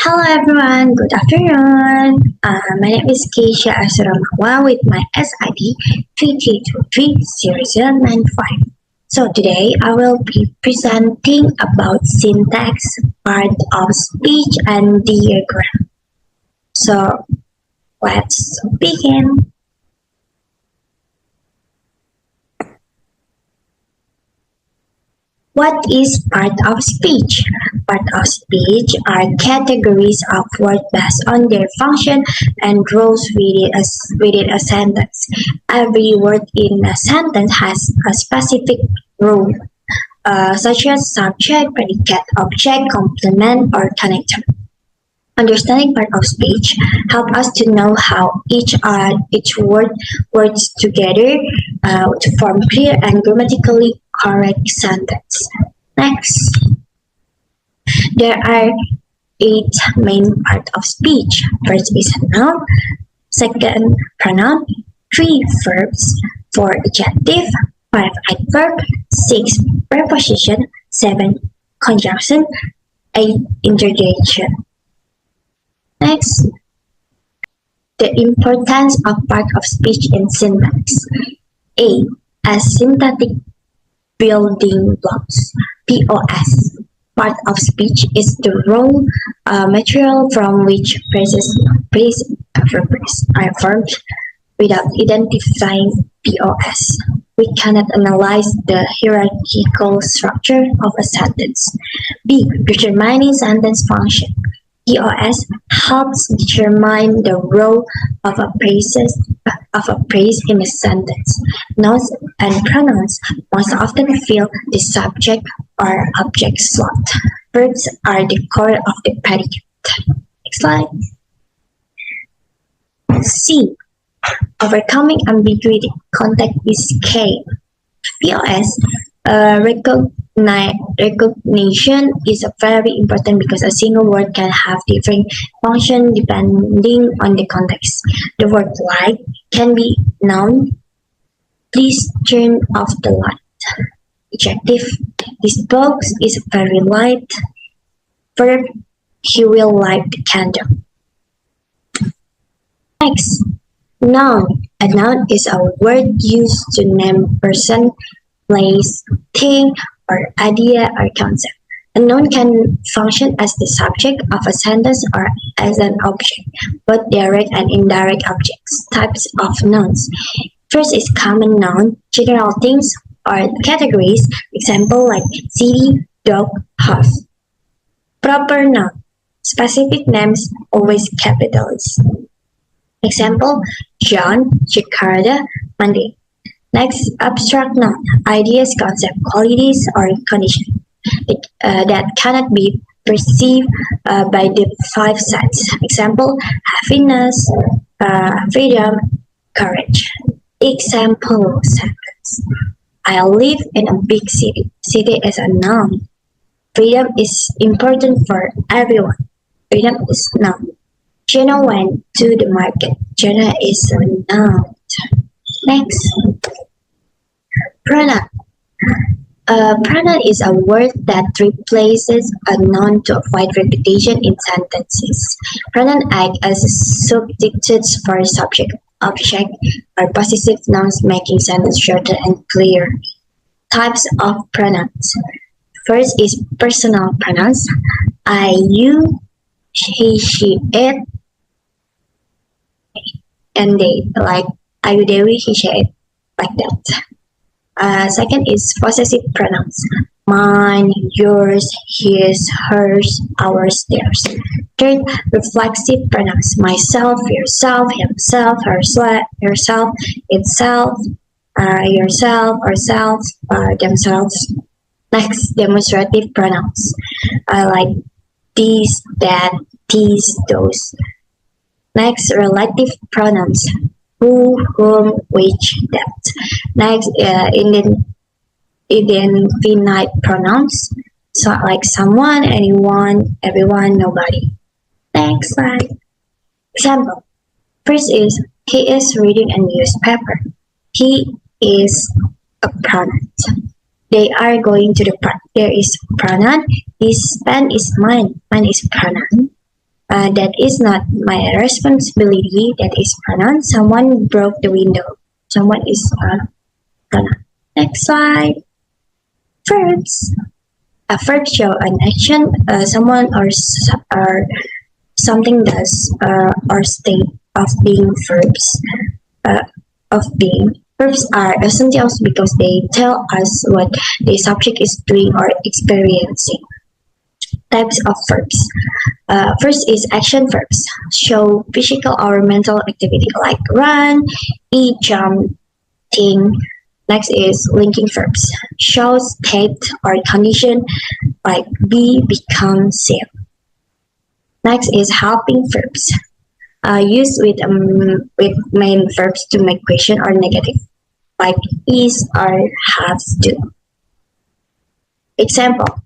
Hello everyone, good afternoon. My name is Keisha Asramawa with my SID 33230095. So today I will be presenting about syntax, part of speech and diagram. So let's begin. What is part of speech? Part of speech are categories of words based on their function and roles within a sentence. Every word in a sentence has a specific role, such as subject, predicate, object, complement, or connector. Understanding part of speech help us to know how each word works together to form clear and grammatically correct sentence. Next, there are eight main parts of speech. First is noun, second pronoun, three verbs, four adjective, five adverb, six preposition, seven conjunction, eight interrogation. Next, the importance of part of speech in syntax. A. As syntactic building blocks. POS. Part of speech is the raw material from which phrases are formed. Without identifying POS, we cannot analyze the hierarchical structure of a sentence. B. Determining sentence function. POS helps determine the role of a phrase in a sentence. Nouns and pronouns most often fill the subject or object slot. Verbs are the core of the predicate. Next slide. C. Overcoming ambiguity. Context is K. POS recognition is very important because a single word can have different function depending on the context. The word light can be noun. Please turn off the light. Adjective. This box is very light. Verb. He will light the candle. Next. Noun. A noun is a word used to name person, place, thing, or idea or concept. A noun can function as the subject of a sentence or as an object, both direct and indirect objects. Types of nouns. First is common noun, general things or categories, example like city, dog, house. Proper noun, specific names, always capitals. Example, John, Jakarta, Monday. Next, abstract noun, ideas, concept, qualities, or conditions that cannot be perceived by the five senses. Example, happiness, freedom, courage. Example sentence. I live in a big city. City is a noun. Freedom is important for everyone. Freedom is noun. Jenna went to the market. Jenna is a noun. Next, pronoun. Pronoun is a word that replaces a noun to avoid repetition in sentences. Pronoun act as substitutes for subject, object, or possessive nouns, making sentence shorter and clearer. Types of pronouns. First is personal pronouns. I, you, he, she, it, and they, like I, you, they, we, he, she, it, like that. Second is possessive pronouns. Mine, yours, his, hers, ours, theirs. Third, reflexive pronouns. Myself, yourself, himself, herself, itself, yourself, ourselves, themselves. Next, demonstrative pronouns. Like these, that, these, those. Next, relative pronouns. Who, whom, which, that. Next, indefinite pronouns. So like someone, anyone, everyone, nobody. Next slide. Example. First is, he is reading a newspaper. He is a pronoun. They are going to the park. There is pronoun. This pen is mine. Mine is pronoun. That is not my responsibility. That is pronoun. Someone broke the window. Someone is pronoun. Next slide. Verbs. A verb show an action someone or something does or state of being verbs uh, of being. Verbs are essentials because they tell us what the subject is doing or experiencing. Types of verbs. First is action verbs, show physical or mental activity like run, eat, jump, think. Next is linking verbs, show state or condition like be, become, seem. Next is helping verbs, used with main verbs to make question or negative, like is or has to. Example.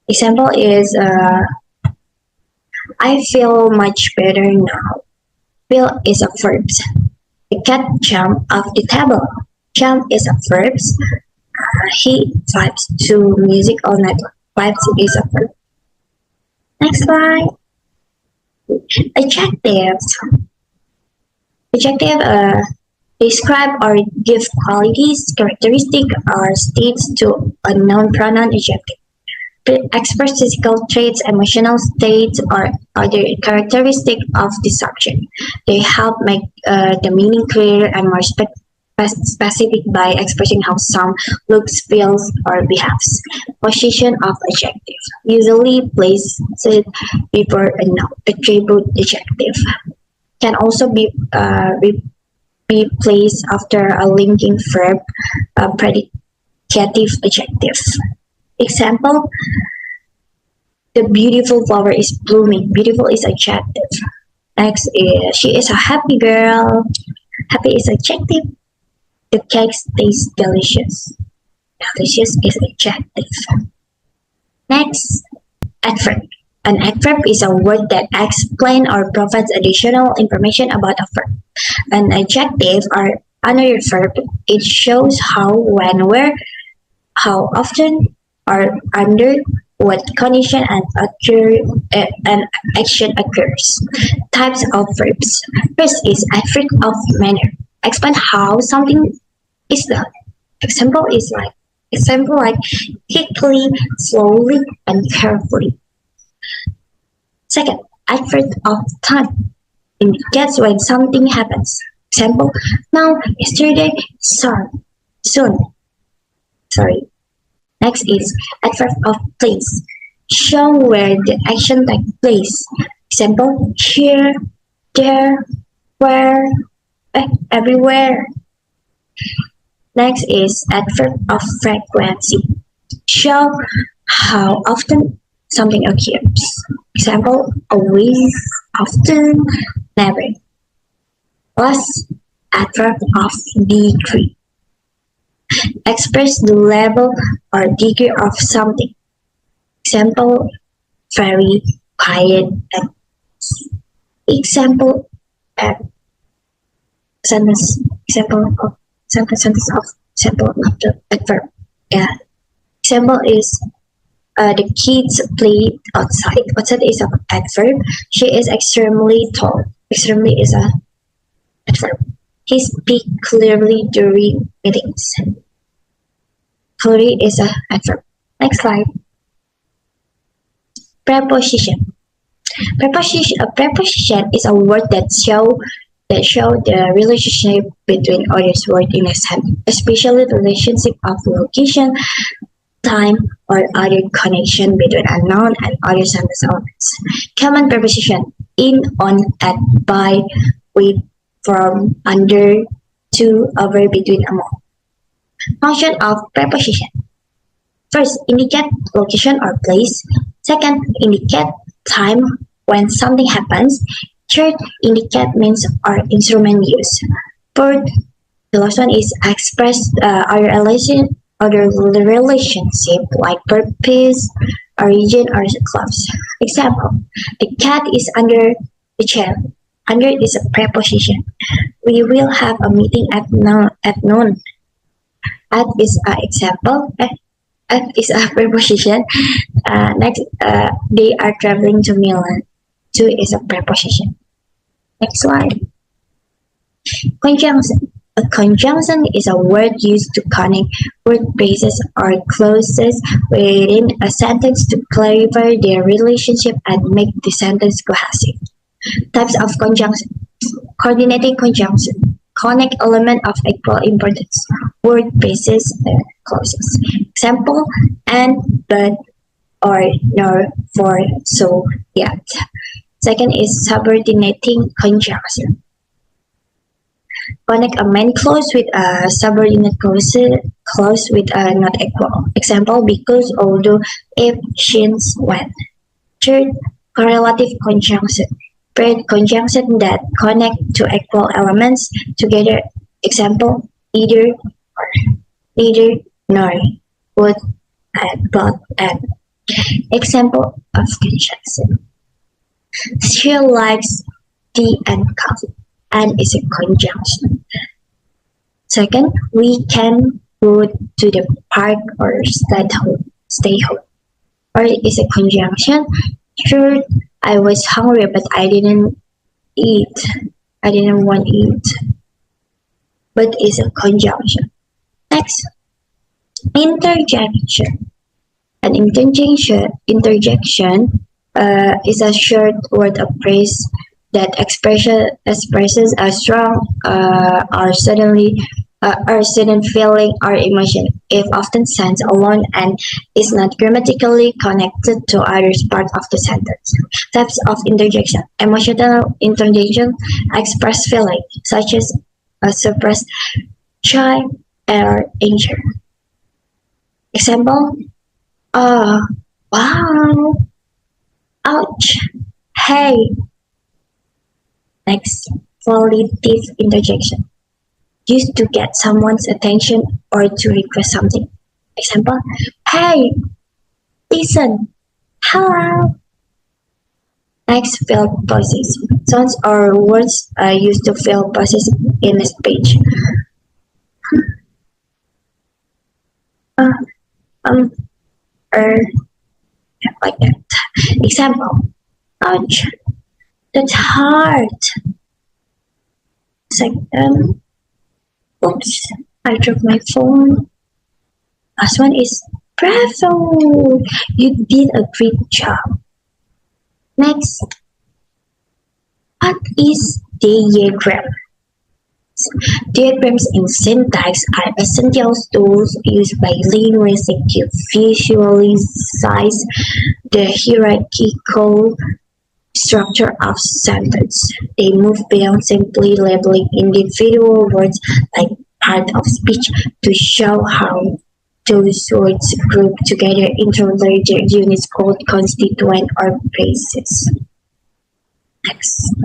Example is I feel much better now. Feel is a verb. The cat jumped off the table. Jump is a verb. He vibes to music all night. Vibes is a verb. Next slide. Adjectives. Adjective describe or give qualities, characteristic, or states to a noun pronoun adjective. Express physical traits, emotional states, or other characteristic of the subject. They help make the meaning clear and more specific by expressing how some looks, feels, or behaves. Position of adjective usually placed before a noun, attribute adjective. Can also be placed after a linking verb, predicative adjective. Example, the beautiful flower is blooming. Beautiful is adjective. Next is she is a happy girl. Happy is adjective. The cake tastes delicious. Delicious is adjective. Next, adverb. An adverb is a word that explains or provides additional information about a verb. An adjective or another verb. It shows how, when, where, how often, or under what condition an action occurs. Types of verbs. First is adverb of manner. Explain how something is done. Example like quickly, slowly, and carefully. Second, adverb of time. Indicates when something happens. Example, now, yesterday, soon. Sorry. Next is adverb of place. Show where the action takes place. Example, here, there, where, everywhere. Next is adverb of frequency. Show how often something occurs. Example, always, often, never. Last, adverb of degree. Express the level or degree of something. Example, very, quiet, and example, sentence. Sentence of the adverb. Yeah. Example is the kids played outside. Outside is an adverb. She is extremely tall. Extremely is a adverb. He speaks clearly during meetings. Clearly is an adverb. Next slide. Preposition. A preposition is a word that show the relationship between other words in a sentence, especially the relationship of location, time, or other connection between a noun and other sentence elements. Common preposition: in, on, at, by, with, from, under, to, over, between, among. Function of preposition. First, indicate location or place. Second, indicate time when something happens. Third, indicate means or instrument used. Fourth, the last one is express our relationship like purpose, origin, or clause. Example: the cat is under the chair. Under is a preposition. We will have a meeting at noon. At is an example. At is a preposition. Next, they are traveling to Milan. To is a preposition. Next slide. Conjunction. A conjunction is a word used to connect word phrases or clauses within a sentence to clarify their relationship and make the sentence cohesive. Types of conjunction. Coordinating conjunction. Connect element of equal importance. Word phrases and clauses. Example, and, but, or, nor, for, so, yet. Second is subordinating conjunction. Connect a main clause with a subordinate clause with a not equal. Example, because, although, if, since, when. Third, correlative conjunction. Paired conjunction that connect two equal elements together. Example, neither or, neither nor, would and but and. Example of conjunction. She likes tea and coffee and is a conjunction. Second, we can go to the park or stay home. Or is a conjunction. Third, I was hungry but I didn't eat. I didn't want to eat. But is a conjunction. Next, interjection. An interjection is a short word of praise that expresses a strong or sudden feeling or emotion, if often sent alone and is not grammatically connected to other parts of the sentence. Types of interjection. Emotional interjection express feeling, such as suppressed joy or anger. Example, wow, ouch, hey. Next, qualitative interjection. Used to get someone's attention or to request something. Example, hey, listen, hello. Next, fill pauses. Sounds or words are used to fill pauses in a speech. Uh, um, or like that. Example, ouch, that's hard. Second, oops, I dropped my phone. Last one is bravo, you did a great job. Next, what is diagram? Diagrams in syntax are essential tools used by linguists to visualize the hierarchical structure of sentence. They move beyond simply labeling individual words like part of speech to show how those words group together into larger units called constituent or phrases. Next.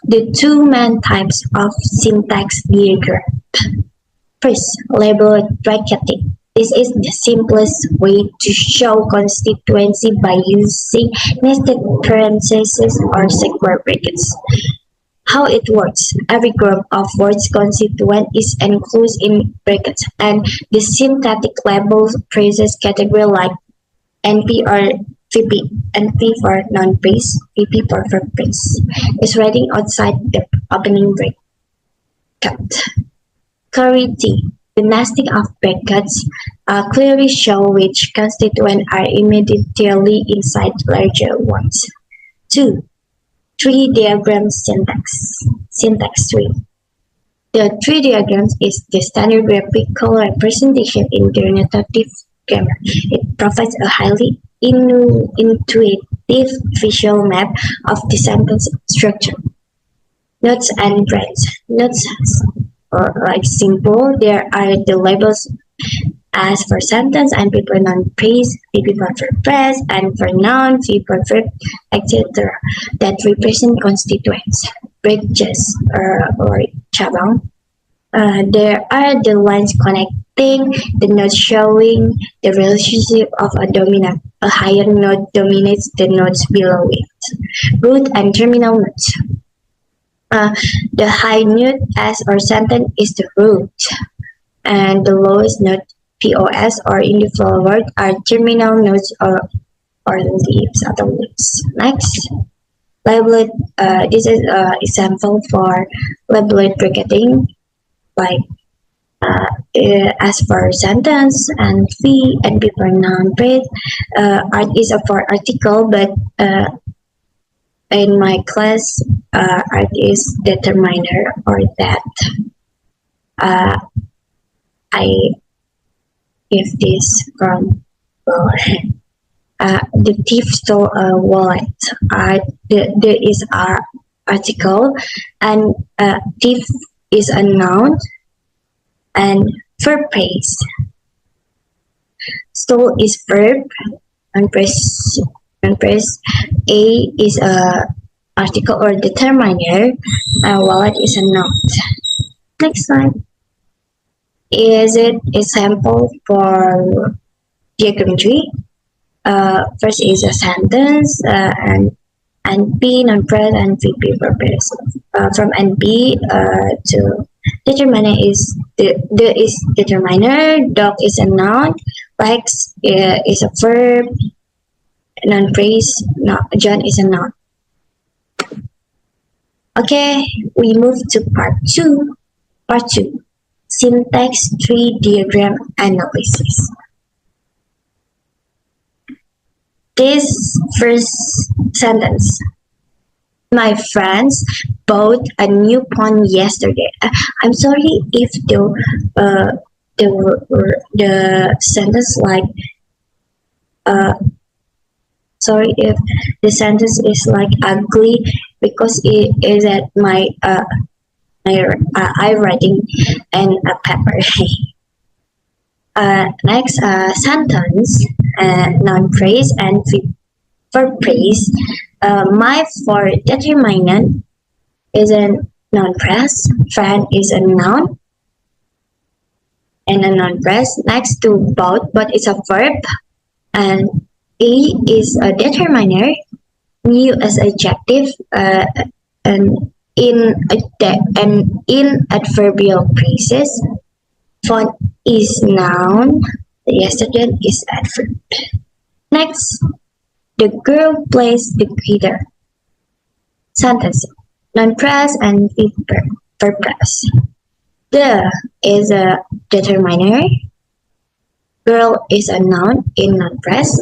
The two main types of syntax diagram. First, label bracketing. This is the simplest way to show constituency by using nested parentheses or square brackets. How it works. Every group of words constituent is enclosed in brackets, and the syntactic label phrases category like NP or VP, NP for non-phrase, VP for verb phrase, is writing outside the opening bracket. Clarity. The nesting of brackets clearly show which constituents are immediately inside larger ones. 2. Tree diagram syntax. Syntax tree. The tree diagram is the standard graphical representation in generative grammar. It provides a highly intuitive visual map of the sentence structure. Notes and brands. Notes or like simple, there are the labels as for sentence and P for non-phrase, VP for verb phrase, and for noun, V for verb, etc. that represent constituents. Bridges or cabang. There are the lines connecting, the nodes showing the relationship of a dominant. A higher node dominates the nodes below it. Root and terminal nodes. The high node as or sentence is the root, and the lowest node POS or in the flow word are terminal nodes or leaves, other leaves. Next, labeled. This is an example for labeled bracketing, like as for sentence and V and B for noun phrase. Art is a for article, but in my class, art is determiner or that. Uh, I give this from the thief stole a wallet. There is a article, and thief is a noun, and verb phrase. Stole is verb, and press A is a article or determiner, and wallet is a noun. Next slide. Is it example for geometry? First is a sentence and P non-phrase and VP purpose. From NP to determiner is the is determiner. Dog is a noun. Legs is a verb. Non-phrase. No, John is a noun. Okay, we move to part two. Part two. Syntax tree diagram analysis. This first sentence. My friends bought a new phone yesterday. I'm sorry if the sentence like sorry if the sentence is like ugly because it is at my I writing and a paper. Next sentence, non-phrase and verb phrase. My for determinant is a non-phrase. Friend is a noun and a non-phrase. Next to both, but it's a verb. And A is a determiner. New as adjective. And in adverbial phrases. Font is noun. The student is adverb. Next, the girl plays the guitar. Sentence, non-phrase and verb phrase. The is a determiner. Girl is a noun in non-phrase.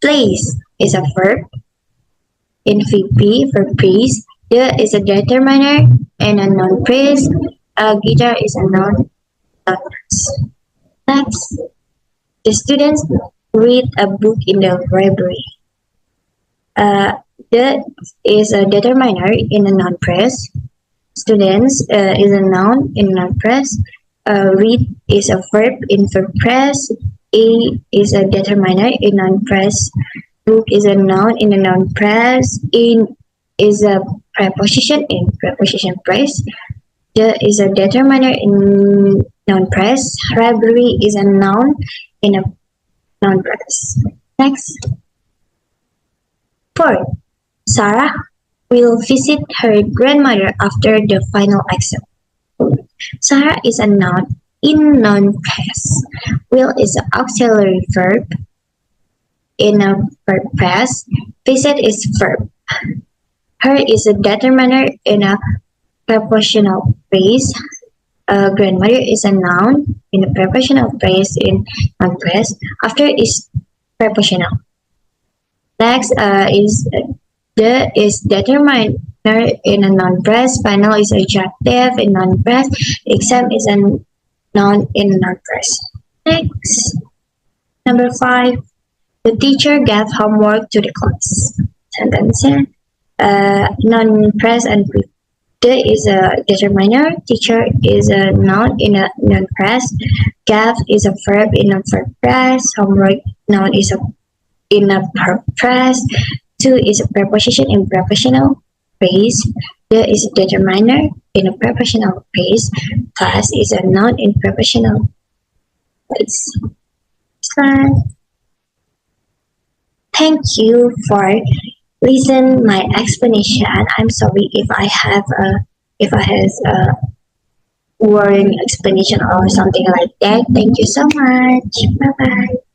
Plays is a verb in VP verb phrase. The is a determiner and a non-phrase. Guitar is a noun. Next, the students read a book in the library. The is a determiner in a non-phrase. Students is a noun in non-phrase. Read is a verb in verb phrase. A is a determiner in non-phrase. Book is a noun in a non-phrase. In is a preposition in preposition phrase. The is a determiner in non-phrase. Library is a noun in a non-phrase. Next. 4. Sarah will visit her grandmother after the final exam. Sarah is a noun in non-phrase. Will is an auxiliary verb in a verb phrase. Visit is verb. Her is a determiner in a prepositional phrase. Grandmother is a noun in a prepositional phrase in non-phrase. After is prepositional. Next is the is determiner in a non-phrase. Final is adjective in non-phrase. Exam is a noun in non-phrase. Next, number 5. The teacher gave homework to the class. Sentence. Non-phrase and pre. The is a determiner. Teacher is a noun in a non-phrase. Gave is a verb in a verb phrase. Homework noun is a in a verb phrase. To is a preposition in prepositional phrase. The is a determiner in a prepositional phrase. Class is a noun in prepositional phrase. Thank you for listening my explanation. I'm sorry if I have word explanation or something like that. Thank you so much. Bye bye.